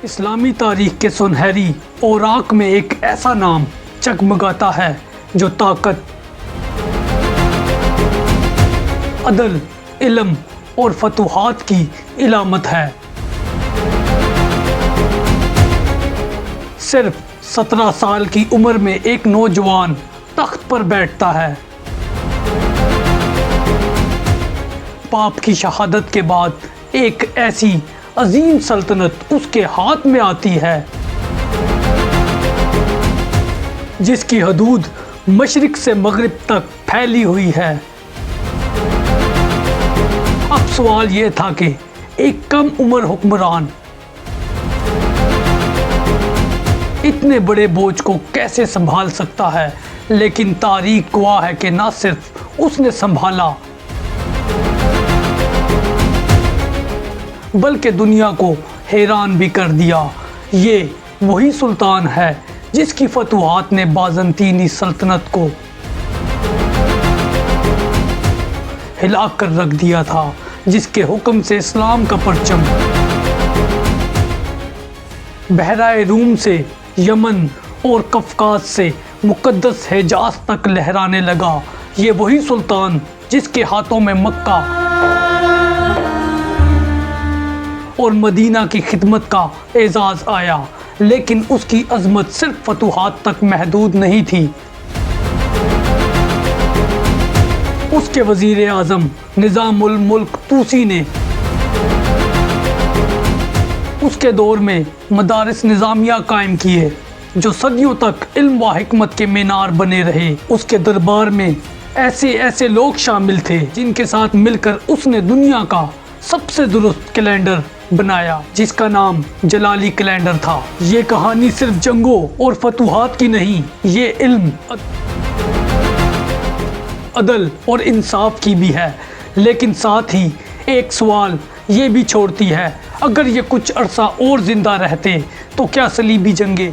اسلامی تاریخ کے سنہری اوراق میں ایک ایسا نام چگمگاتا ہے جو طاقت، عدل، علم اور فتوحات کی علامت ہے۔ صرف 17 سال کی عمر میں ایک نوجوان تخت پر بیٹھتا ہے۔ باپ کی شہادت کے بعد ایک ایسی عظیم سلطنت اس کے ہاتھ میں آتی ہے جس کی حدود مشرق سے مغرب تک پھیلی ہوئی ہے۔ اب سوال یہ تھا کہ ایک کم عمر حکمران اتنے بڑے بوجھ کو کیسے سنبھال سکتا ہے، لیکن تاریخ گواہ ہے کہ نہ صرف اس نے سنبھالا بلکہ دنیا کو حیران بھی کر دیا۔ یہ وہی سلطان ہے جس کی فتوحات نے بازنطینی سلطنت کو ہلا کر رکھ دیا تھا، جس کے حکم سے اسلام کا پرچم بحیرہ روم سے یمن اور قفقاز سے مقدس حجاز تک لہرانے لگا۔ یہ وہی سلطان جس کے ہاتھوں میں مکہ اور مدینہ کی خدمت کا اعزاز آیا، لیکن اس کی عظمت صرف فتوحات تک محدود نہیں تھی۔ اس کے وزیر اعظم نظام الملک طوسی نے اس کے دور میں مدارس نظامیہ قائم کیے جو صدیوں تک علم و حکمت کے مینار بنے رہے۔ اس کے دربار میں ایسے لوگ شامل تھے جن کے ساتھ مل کر اس نے دنیا کا سب سے درست کیلنڈر بنایا، جس کا نام جلالی کیلنڈر تھا۔ یہ کہانی صرف جنگوں اور فتوحات کی نہیں، یہ علم، عدل اور انصاف کی بھی ہے، لیکن ساتھ ہی ایک سوال یہ بھی چھوڑتی ہے، اگر یہ کچھ عرصہ اور زندہ رہتے تو کیا صلیبی جنگیں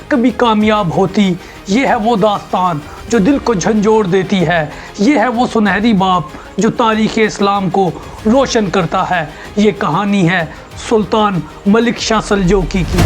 کبھی کامیاب ہوتی؟ یہ ہے وہ داستان جو دل کو جھنجھوڑ دیتی ہے، یہ ہے وہ سنہری باب جو تاریخ اسلام کو روشن کرتا ہے۔ یہ کہانی ہے سلطان ملک شاہ سلجوقی کی۔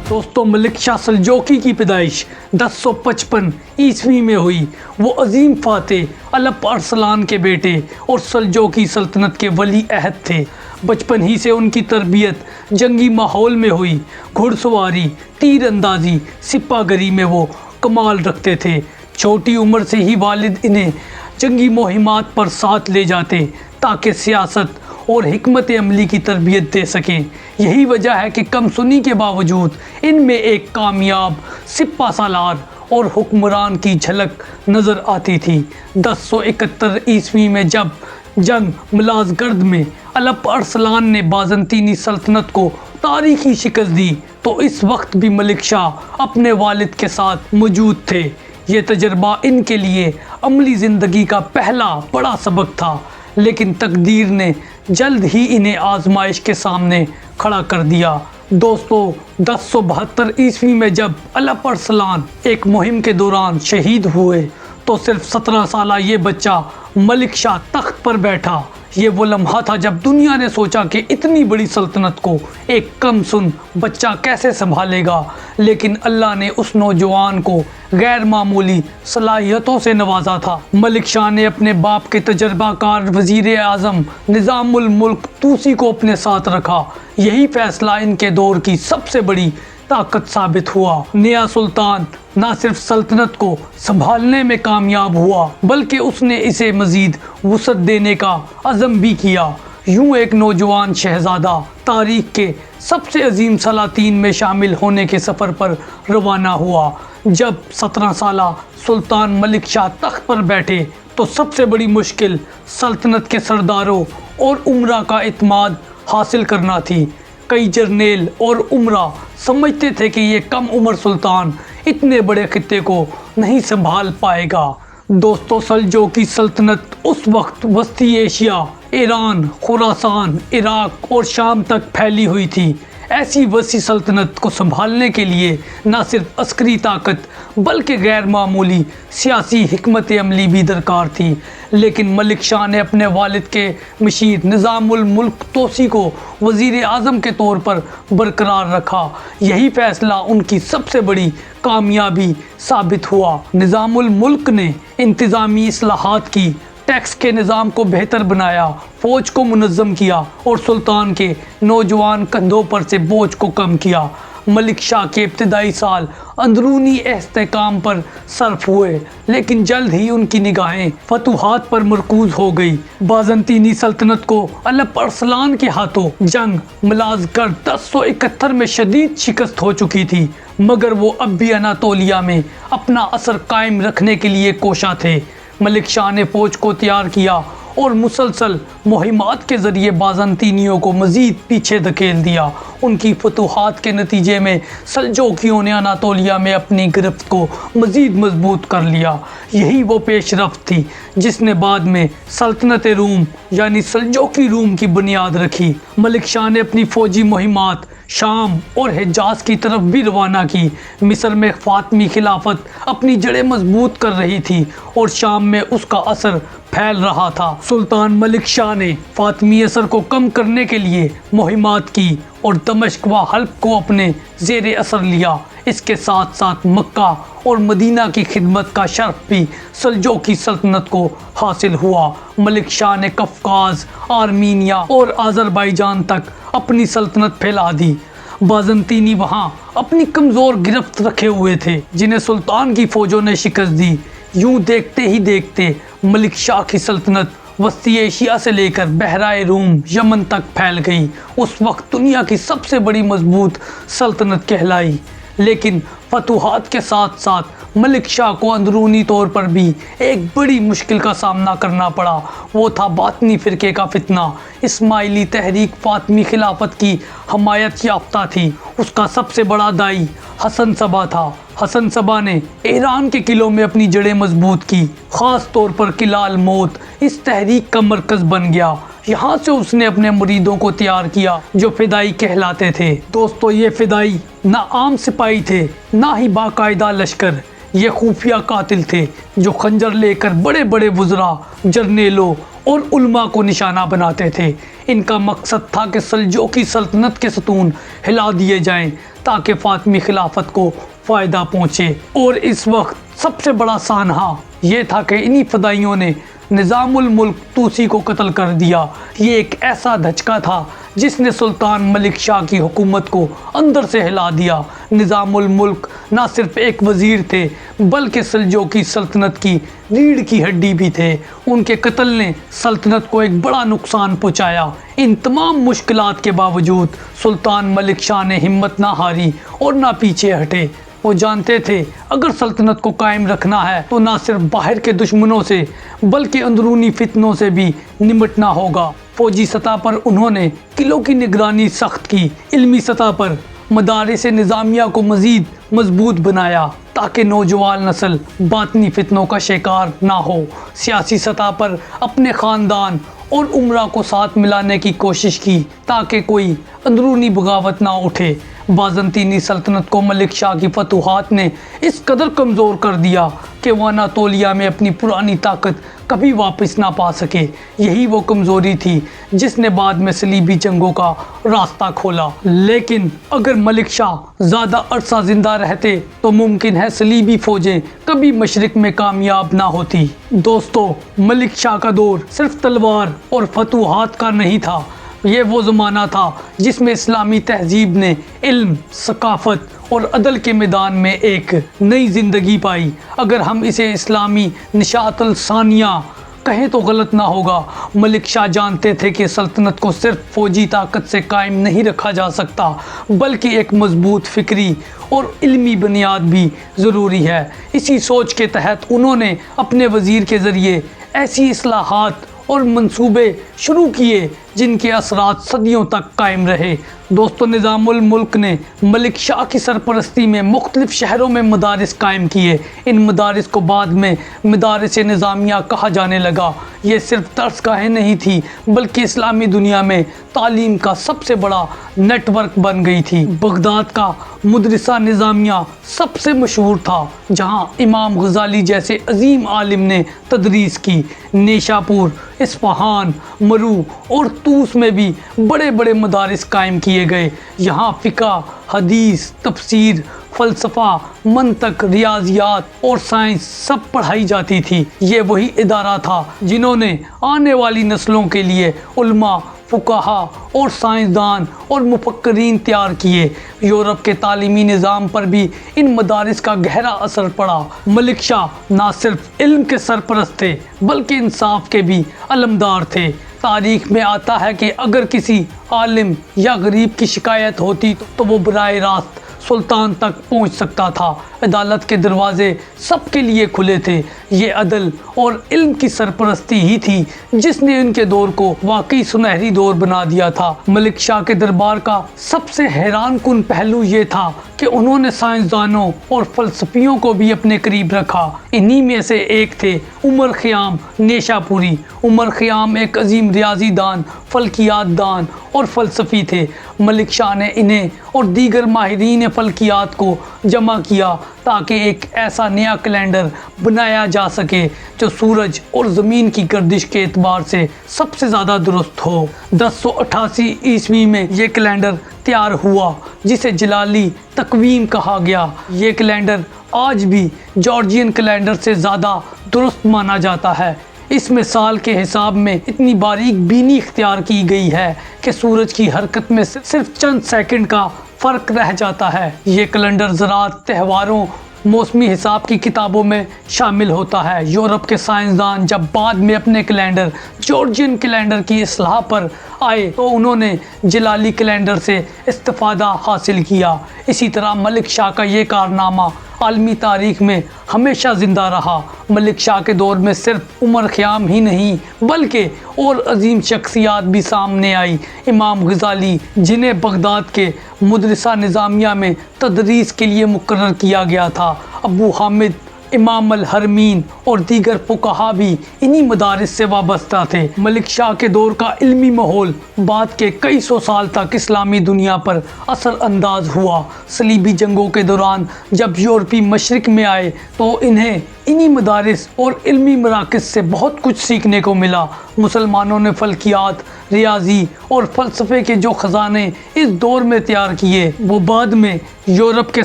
دوستو، ملک شاہ سلجوقی کی پیدائش 1055 عیسوی میں ہوئی۔ وہ عظیم فاتح الپ ارسلان کے بیٹے اور سلجوقی سلطنت کے ولی عہد تھے۔ بچپن ہی سے ان کی تربیت جنگی ماحول میں ہوئی۔ گھڑ سواری، تیر اندازی، سپہ گری میں وہ کمال رکھتے تھے۔ چھوٹی عمر سے ہی والد انہیں جنگی مہمات پر ساتھ لے جاتے تاکہ سیاست اور حکمت عملی کی تربیت دے سکیں۔ یہی وجہ ہے کہ کم سنی کے باوجود ان میں ایک کامیاب سپہ سالار اور حکمران کی جھلک نظر آتی تھی۔ 1071 عیسوی میں جب جنگ ملازگرد میں الپ ارسلان نے بازنطینی سلطنت کو تاریخی شکست دی تو اس وقت بھی ملک شاہ اپنے والد کے ساتھ موجود تھے۔ یہ تجربہ ان کے لیے عملی زندگی کا پہلا بڑا سبق تھا، لیکن تقدیر نے جلد ہی انہیں آزمائش کے سامنے کھڑا کر دیا۔ دوستو، 1072 عیسوی میں جب الپ ارسلان ایک مہم کے دوران شہید ہوئے تو صرف 17 سالہ یہ بچہ ملک شاہ تخت پر بیٹھا۔ یہ وہ لمحہ تھا جب دنیا نے سوچا کہ اتنی بڑی سلطنت کو ایک کم سن بچہ کیسے سنبھالے گا، لیکن اللہ نے اس نوجوان کو غیر معمولی صلاحیتوں سے نوازا تھا۔ ملک شاہ نے اپنے باپ کے تجربہ کار وزیر اعظم نظام الملک طوسی کو اپنے ساتھ رکھا۔ یہی فیصلہ ان کے دور کی سب سے بڑی طاقت ثابت ہوا۔ نیا سلطان نہ صرف سلطنت کو سنبھالنے میں کامیاب ہوا بلکہ اس نے اسے مزید وسعت دینے کا عزم بھی کیا۔ یوں ایک نوجوان شہزادہ تاریخ کے سب سے عظیم سلاطین میں شامل ہونے کے سفر پر روانہ ہوا۔ جب 17 سالہ سلطان ملک شاہ تخت پر بیٹھے تو سب سے بڑی مشکل سلطنت کے سرداروں اور امراء کا اعتماد حاصل کرنا تھی۔ کئی جرنیل اور امراء سمجھتے تھے کہ یہ کم عمر سلطان اتنے بڑے خطے کو نہیں سنبھال پائے گا۔ دوستو، سلجوقی سلطنت اس وقت وسطی ایشیا، ایران، خراسان، عراق اور شام تک پھیلی ہوئی تھی۔ ایسی وسیع سلطنت کو سنبھالنے کے لیے نہ صرف عسکری طاقت بلکہ غیر معمولی سیاسی حکمت عملی بھی درکار تھی، لیکن ملک شاہ نے اپنے والد کے مشیر نظام الملک توسی کو وزیر اعظم کے طور پر برقرار رکھا۔ یہی فیصلہ ان کی سب سے بڑی کامیابی ثابت ہوا۔ نظام الملک نے انتظامی اصلاحات کی، ٹیکس کے نظام کو بہتر بنایا، فوج کو منظم کیا اور سلطان کے نوجوان کندھوں پر سے بوجھ کو کم کیا۔ ملک شاہ کے ابتدائی سال اندرونی استحکام پر صرف ہوئے، لیکن جلد ہی ان کی نگاہیں فتوحات پر مرکوز ہو گئی۔ بازنطینی سلطنت کو الپ ارسلان کے ہاتھوں جنگ ملاز کر 1071 میں شدید شکست ہو چکی تھی، مگر وہ اب بھی اناطولیہ میں اپنا اثر قائم رکھنے کے لیے کوشاں تھے۔ ملک شاہ نے فوج کو تیار کیا اور مسلسل مہمات کے ذریعے بازنطینیوں کو مزید پیچھے دھکیل دیا۔ ان کی فتوحات کے نتیجے میں سلجوکیوں نے اناطولیہ میں اپنی گرفت کو مزید مضبوط کر لیا۔ یہی وہ پیش رفت تھی جس نے بعد میں سلطنت روم یعنی سلجوکی روم کی بنیاد رکھی۔ ملک شاہ نے اپنی فوجی مہمات شام اور حجاز کی طرف بھی روانہ کی۔ مصر میں فاطمی خلافت اپنی جڑیں مضبوط کر رہی تھی اور شام میں اس کا اثر پھیل رہا تھا۔ سلطان ملک شاہ نے فاطمی اثر کو کم کرنے کے لیے مہمات کی اور دمشق و حلب کو اپنے زیر اثر لیا۔ اس کے ساتھ ساتھ مکہ اور مدینہ کی خدمت کا شرف بھی سلجوکی سلطنت کو حاصل ہوا۔ ملک شاہ نے قفقاز، آرمینیا اور آذربائیجان تک اپنی سلطنت پھیلا دی۔ بازنطینی وہاں اپنی کمزور گرفت رکھے ہوئے تھے جنہیں سلطان کی فوجوں نے شکست دی۔ یوں دیکھتے ہی دیکھتے ملک شاہ کی سلطنت وسطی ایشیا سے لے کر بحرائے روم یمن تک پھیل گئی۔ اس وقت دنیا کی سب سے بڑی مضبوط سلطنت کہلائی۔ لیکن فتوحات کے ساتھ ساتھ ملک شاہ کو اندرونی طور پر بھی ایک بڑی مشکل کا سامنا کرنا پڑا۔ وہ تھا باطنی فرقے کا فتنہ۔ اسماعیلی تحریک فاطمی خلافت کی حمایت یافتہ تھی۔ اس کا سب سے بڑا داعی حسن صبا تھا۔ حسن صبا نے ایران کے قلعوں میں اپنی جڑیں مضبوط کی، خاص طور پر قلعہ الموت اس تحریک کا مرکز بن گیا۔ یہاں سے اس نے اپنے مریدوں کو تیار کیا جو فدائی کہلاتے تھے۔ دوستو، یہ فدائی نہ عام سپاہی تھے نہ ہی باقاعدہ لشکر، یہ خفیہ قاتل تھے جو خنجر لے کر بڑے بڑے وزراء، جرنیلوں اور علماء کو نشانہ بناتے تھے۔ ان کا مقصد تھا کہ سلجوکی سلطنت کے ستون ہلا دیے جائیں تاکہ فاطمی خلافت کو فائدہ پہنچے۔ اور اس وقت سب سے بڑا سانحہ یہ تھا کہ انہی فدائیوں نے نظام الملک توسی کو قتل کر دیا۔ یہ ایک ایسا دھچکا تھا جس نے سلطان ملک شاہ کی حکومت کو اندر سے ہلا دیا۔ نظام الملک نہ صرف ایک وزیر تھے بلکہ سلجوکی سلطنت کی ریڑھ کی ہڈی بھی تھے۔ ان کے قتل نے سلطنت کو ایک بڑا نقصان پہنچایا۔ ان تمام مشکلات کے باوجود سلطان ملک شاہ نے ہمت نہ ہاری اور نہ پیچھے ہٹے۔ وہ جانتے تھے اگر سلطنت کو قائم رکھنا ہے تو نہ صرف باہر کے دشمنوں سے بلکہ اندرونی فتنوں سے بھی نمٹنا ہوگا۔ فوجی سطح پر انہوں نے قلعوں کی نگرانی سخت کی، علمی سطح پر مدارس نظامیہ کو مزید مضبوط بنایا تاکہ نوجوان نسل باطنی فتنوں کا شکار نہ ہو، سیاسی سطح پر اپنے خاندان اور امراء کو ساتھ ملانے کی کوشش کی تاکہ کوئی اندرونی بغاوت نہ اٹھے۔ بازنطینی سلطنت کو ملک شاہ کی فتوحات نے اس قدر کمزور کر دیا کہ وہ اناطولیہ میں اپنی پرانی طاقت کبھی واپس نہ پا سکے۔ یہی وہ کمزوری تھی جس نے بعد میں صلیبی جنگوں کا راستہ کھولا۔ لیکن اگر ملک شاہ زیادہ عرصہ زندہ رہتے تو ممکن ہے صلیبی فوجیں کبھی مشرق میں کامیاب نہ ہوتی۔ دوستو، ملک شاہ کا دور صرف تلوار اور فتوحات کا نہیں تھا۔ یہ وہ زمانہ تھا جس میں اسلامی تہذیب نے علم، ثقافت اور عدل کے میدان میں ایک نئی زندگی پائی۔ اگر ہم اسے اسلامی نشاط الثانیہ کہیں تو غلط نہ ہوگا۔ ملک شاہ جانتے تھے کہ سلطنت کو صرف فوجی طاقت سے قائم نہیں رکھا جا سکتا بلکہ ایک مضبوط فکری اور علمی بنیاد بھی ضروری ہے۔ اسی سوچ کے تحت انہوں نے اپنے وزیر کے ذریعے ایسی اصلاحات اور منصوبے شروع کیے جن کے اثرات صدیوں تک قائم رہے۔ دوستو، نظام الملک نے ملک شاہ کی سرپرستی میں مختلف شہروں میں مدارس قائم کیے۔ ان مدارس کو بعد میں مدارس نظامیہ کہا جانے لگا۔ یہ صرف درس گاہیں نہیں تھی بلکہ اسلامی دنیا میں تعلیم کا سب سے بڑا نیٹ ورک بن گئی تھی۔ بغداد کا مدرسہ نظامیہ سب سے مشہور تھا، جہاں امام غزالی جیسے عظیم عالم نے تدریس کی۔ نیشاپور، اصفہان، مرو اور طوس میں بھی بڑے بڑے مدارس قائم کیے گئے۔ یہاں فقہ، حدیث، تفسیر، فلسفہ، منطق، ریاضیات اور سائنس سب پڑھائی جاتی تھی۔ یہ وہی ادارہ تھا جنہوں نے آنے والی نسلوں کے لیے علماء، فقہا اور سائنسدان اور مفکرین تیار کیے۔ یورپ کے تعلیمی نظام پر بھی ان مدارس کا گہرا اثر پڑا۔ ملک شاہ نہ صرف علم کے سرپرست تھے بلکہ انصاف کے بھی علمدار تھے۔ تاریخ میں آتا ہے کہ اگر کسی عالم یا غریب کی شکایت ہوتی تو وہ براہ راست سلطان تک پہنچ سکتا تھا۔ عدالت کے دروازے سب کے لیے کھلے تھے۔ یہ عدل اور علم کی سرپرستی ہی تھی جس نے ان کے دور کو واقعی سنہری دور بنا دیا تھا۔ ملک شاہ کے دربار کا سب سے حیران کن پہلو یہ تھا کہ انہوں نے سائنسدانوں اور فلسفیوں کو بھی اپنے قریب رکھا۔ انہی میں سے ایک تھے عمر خیام نیشاپوری۔ عمر خیام ایک عظیم ریاضی دان، فلکیات دان اور فلسفی تھے۔ ملک شاہ نے انہیں اور دیگر ماہرین فلکیات کو جمع کیا تاکہ ایک ایسا نیا کیلنڈر بنایا جا سکے جو سورج اور زمین کی گردش کے اعتبار سے سب سے زیادہ درست ہو۔ 1088 عیسوی میں یہ کیلنڈر تیار ہوا جسے جلالی تقویم کہا گیا۔ یہ کیلنڈر آج بھی جارجین کیلنڈر سے زیادہ درست مانا جاتا ہے۔ اس میں سال کے حساب میں اتنی باریک بینی اختیار کی گئی ہے کہ سورج کی حرکت میں صرف چند سیکنڈ کا فرق رہ جاتا ہے۔ یہ کیلنڈر زراعت، تہواروں، موسمی حساب کی کتابوں میں شامل ہوتا ہے۔ یورپ کے سائنسدان جب بعد میں اپنے کیلنڈر جارجین کیلنڈر کی اصلاح پر آئے تو انہوں نے جلالی کیلنڈر سے استفادہ حاصل کیا۔ اسی طرح ملک شاہ کا یہ کارنامہ عالمی تاریخ میں ہمیشہ زندہ رہا۔ ملک شاہ کے دور میں صرف عمر خیام ہی نہیں بلکہ اور عظیم شخصیات بھی سامنے آئی۔ امام غزالی، جنہیں بغداد کے مدرسہ نظامیہ میں تدریس کے لیے مقرر کیا گیا تھا، ابو حامد، امام الحرمین اور دیگر فقہا بھی انہی مدارس سے وابستہ تھے۔ ملک شاہ کے دور کا علمی ماحول بعد کے کئی سو سال تک اسلامی دنیا پر اثر انداز ہوا۔ صلیبی جنگوں کے دوران جب یورپی مشرق میں آئے تو انہیں انہی مدارس اور علمی مراکز سے بہت کچھ سیکھنے کو ملا۔ مسلمانوں نے فلکیات، ریاضی اور فلسفے کے جو خزانے اس دور میں تیار کیے وہ بعد میں یورپ کے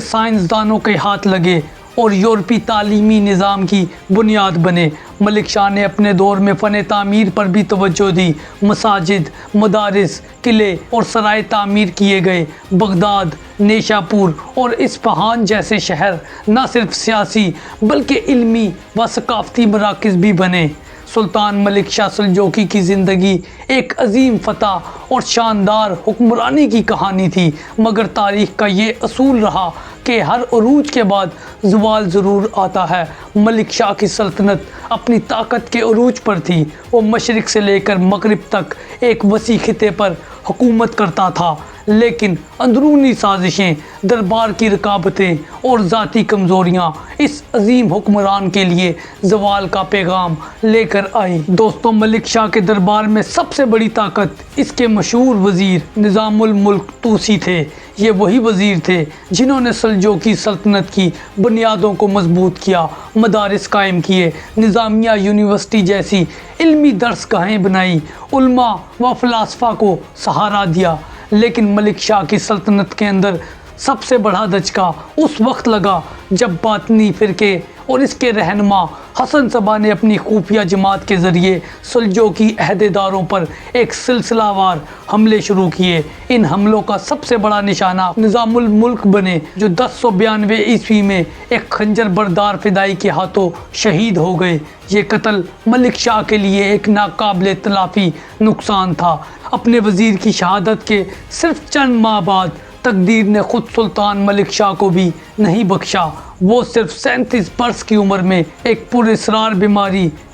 سائنسدانوں کے ہاتھ لگے اور یورپی تعلیمی نظام کی بنیاد بنے۔ ملک شاہ نے اپنے دور میں فن تعمیر پر بھی توجہ دی۔ مساجد، مدارس، قلعے اور سرائے تعمیر کیے گئے۔ بغداد، نیشاپور اور اصفہان جیسے شہر نہ صرف سیاسی بلکہ علمی و ثقافتی مراکز بھی بنے۔ سلطان ملک شاہ سلجوقی کی زندگی ایک عظیم فتح اور شاندار حکمرانی کی کہانی تھی، مگر تاریخ کا یہ اصول رہا کہ ہر عروج کے بعد زوال ضرور آتا ہے۔ ملک شاہ کی سلطنت اپنی طاقت کے عروج پر تھی۔ وہ مشرق سے لے کر مغرب تک ایک وسیع خطے پر حکومت کرتا تھا، لیکن اندرونی سازشیں، دربار کی رکاوٹیں اور ذاتی کمزوریاں اس عظیم حکمران کے لیے زوال کا پیغام لے کر آئی۔ دوستوں، ملک شاہ کے دربار میں سب سے بڑی طاقت اس کے مشہور وزیر نظام الملک طوسی تھے۔ یہ وہی وزیر تھے جنہوں نے سلجوقی سلطنت کی بنیادوں کو مضبوط کیا، مدارس قائم کیے، نظامیہ یونیورسٹی جیسی علمی درس گاہیں بنائی، علماء و فلاسفہ کو سہارا دیا۔ لیکن ملک شاہ کی سلطنت کے اندر سب سے بڑا دھچکا اس وقت لگا جب باطنی فرقے اور اس کے رہنما حسن صبا نے اپنی خفیہ جماعت کے ذریعے سلجوقی عہدیداروں پر ایک سلسلہ وار حملے شروع کیے۔ ان حملوں کا سب سے بڑا نشانہ نظام الملک بنے، جو 1092 عیسوی میں ایک خنجر بردار فدائی کے ہاتھوں شہید ہو گئے۔ یہ قتل ملک شاہ کے لیے ایک ناقابل تلافی نقصان تھا۔ اپنے وزیر کی شہادت کے صرف چند ماہ بعد تقدیر نے خود سلطان ملک شاہ کو بھی نہیں بخشا۔ وہ صرف 37 برس کی عمر میں ایک پراسرار بیماری